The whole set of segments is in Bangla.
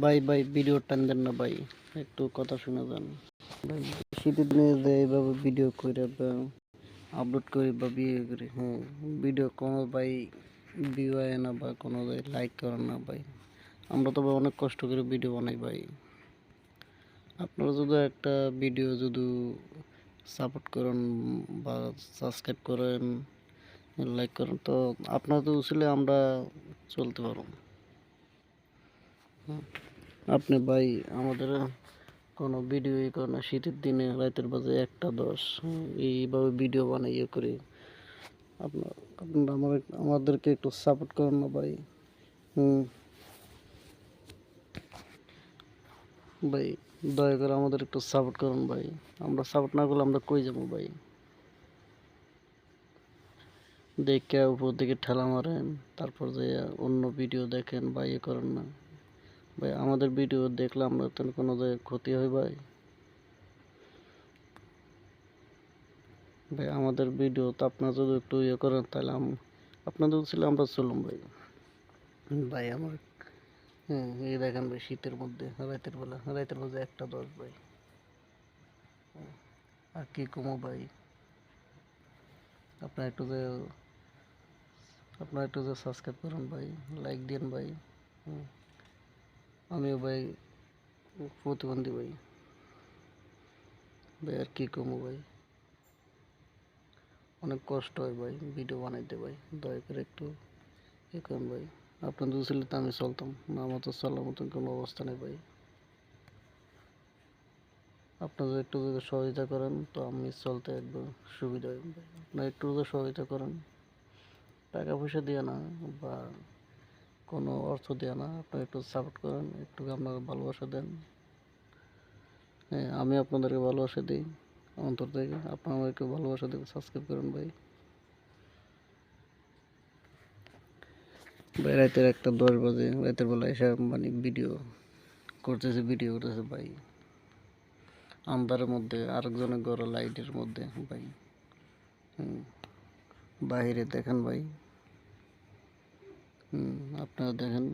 ভাই ভাই ভিডিও টান দেন না ভাই, একটু কথা শুনে যান ভাই। শীতের দিনে যে এইভাবে ভিডিও করে আপলোড করি বা বিয়ে করি, হ্যাঁ ভিডিও কোনো ভাই ভিউ হয় না বা কোনো লাইক করেন না ভাই। আমরা তো ভাই অনেক কষ্ট করে ভিডিও বানাই ভাই। আপনারা যদি একটা ভিডিও যদি সাপোর্ট করেন বা সাবস্ক্রাইব করেন, লাইক করেন, তো আপনারা তো উচিলে আমরা চলতে পারবো। আপনি ভাই আমাদের কোনো ভিডিও করে না, শীতের দিনে রাতের বাজে 1টা 10 এইভাবে ভিডিও বানাই করি। আপনার আপনারা আমাদেরকে একটু সাপোর্ট করেন না ভাই। হুম ভাই, দয়া করে আমাদের একটু সাপোর্ট করুন ভাই। আমরা সাপোর্ট না করলে আমরা কই যাবো ভাই? দেখে উপর দিকে ঠেলা মারেন, তারপর যে অন্য ভিডিও দেখেন বা ইয়ে করেন না ভাই। আমাদের ভিডিও দেখলে আমরা তো কোনো জায়গায় ক্ষতি হয় ভাই? ভাই আমাদের ভিডিও তো আপনারা যদি একটু ইয়ে করেন তাহলে আপনাদের ছিল আমরা চলুন ভাই। ভাই আমার, হ্যাঁ এই দেখেন ভাই, শীতের মধ্যে রাতের বাজে 1টা 10 ভাই। আর কি কমো ভাই, আপনার একটু যে সাবস্ক্রাইব করুন ভাই, লাইক দিন ভাই। হুম, আমিও ভাই প্রতিবন্ধী ভাই। ভাই আর কি কমো ভাই, অনেক কষ্ট হয় ভাই ভিডিও বানাইতে ভাই। দয়া করে একটু ইয়ে করুন ভাই। আপনার যদি ছিল তো আমি চলতাম না, আমার তো চলার মতন কোনো অবস্থা নেই ভাই। আপনারা একটু যদি সহযোগিতা করেন তো আমি চলতে একদম সুবিধা হয় ভাই। আপনারা একটু যদি সহযোগিতা করেন, টাকা পয়সা দিয়ে না বা কোনো অর্থ দিয়ে না, আপনারা একটু সাপোর্ট করেন, একটু আপনার ভালোবাসা দেন। হ্যাঁ আমি আপনাদেরকে ভালোবাসা দিই অন্তর থেকে, আপনারা আমাকে ভালোবাসা দেবেন। সাবস্ক্রাইব করুন ভাই। ভাই রাতের 1টা 10 বাজে, রাতের বেলা এসে মানে ভিডিও করতেছে ভাই, আন্ধারের মধ্যে, আরেকজনের ঘরে লাইটের মধ্যে ভাই। হুম, বাহিরে দেখেন ভাই। আপনারা দেখেন,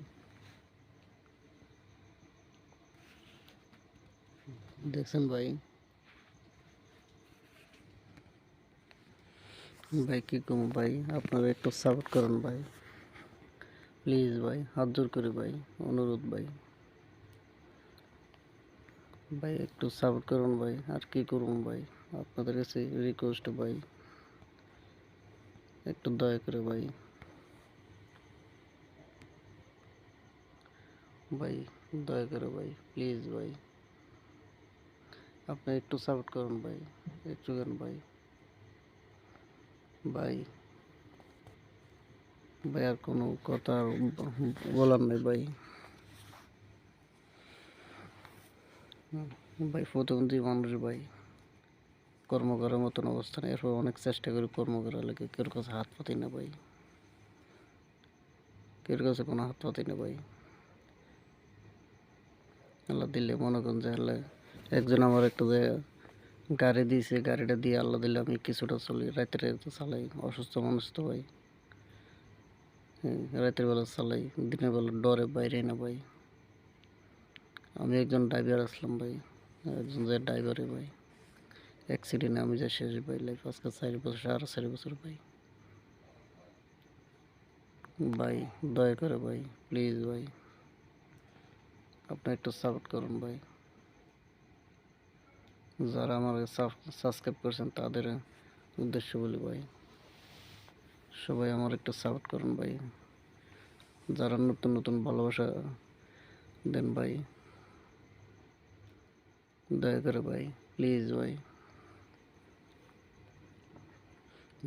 দেখছেন ভাই? ভাই কি কম ভাই, আপনারা একটু সাপোর্ট করুন ভাই, প্লিজ ভাই, হাত জোর করে ভাই, অনুরোধ ভাই। ভাই একটু সাপোর্ট করুন ভাই, আর কি করুন ভাই, আপনাদের কাছে রিকোয়েস্ট ভাই, একটু দয়া করে ভাই। ভাই দয়া করে ভাই, প্লিজ ভাই, আপনি একটু সাপোর্ট করুন ভাই, একটু গান ভাই। ভাই ভাই আর কোনো কথা বলার নেই ভাই। ভাই প্রতিবন্ধী মানুষ ভাই, কর্ম করার মতন অবস্থা নেই, এরপর অনেক চেষ্টা করি কর্ম করার লাগে, কেউ কাছে হাত পাতি না ভাই, কেউ কাছে কোনো হাত পাতি না ভাই। আল্লাহ দিলে মনে করেন যে আল্লাহ একজন আমার একটু যে গাড়ি দিয়েছে, গাড়িটা দিয়ে আল্লাহ দিলে আমি কিছুটা চলি, রাতের চালাই, অসুস্থ মানুষ তো ভাই। হ্যাঁ রাতের বেলা চালাই, দিনের বেলা ডরে বাইরে না ভাই। আমি একজন ড্রাইভার আসলাম ভাই, একজন যে ড্রাইভারে ভাই অ্যাক্সিডেন্টে আমি যা শেষ ভাই, লাইফ আজকে 4 বছর, 4.5 বছর ভাই। ভাই দয়া করে ভাই, প্লিজ ভাই, আপনি একটু সাপোর্ট করুন ভাই। যারা আমার সাবস্ক্রাইব করছেন তাদের উদ্দেশ্য বলি ভাই, সবাই আমার একটু সাপোর্ট করুন ভাই। যারা নতুন নতুন ভালোবাসা দেন ভাই, দয়া করে ভাই, প্লিজ ভাই।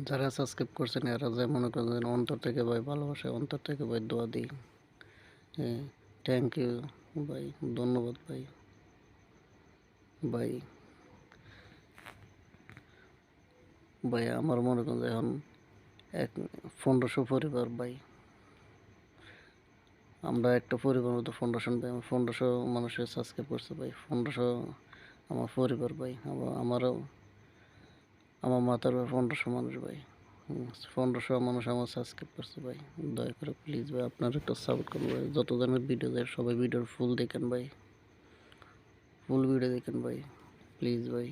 যারা সাবস্ক্রাইব করছেন এরা যে মনে করেন অন্তর থেকে ভাই ভালোবাসে, অন্তর থেকে ভাই দোয়া দিই। হ্যাঁ থ্যাংক ইউ ভাই, ধন্যবাদ ভাই। ভাই ভাই আমার মনে করেন যে এখন 1500 পরিবার ভাই, আমরা একটা পরিবার মতো 1500 ভাই, 1500 মানুষের সাবস্ক্রাইব করছে ভাই, 1500 আমার পরিবার ভাই, আমারও আমার মাথার ভাই 1500 মানুষ ভাই। 1500 মানুষ আমার সাবস্ক্রাইব করছে ভাই। দয়া করে প্লিজ ভাই আপনারা একটু সাপোর্ট করুন ভাই। যত জনের ভিডিও দেয় সবাই ভিডিওর ফুল দেখেন ভাই, ফুল ভিডিও দেখেন ভাই, প্লিজ ভাই।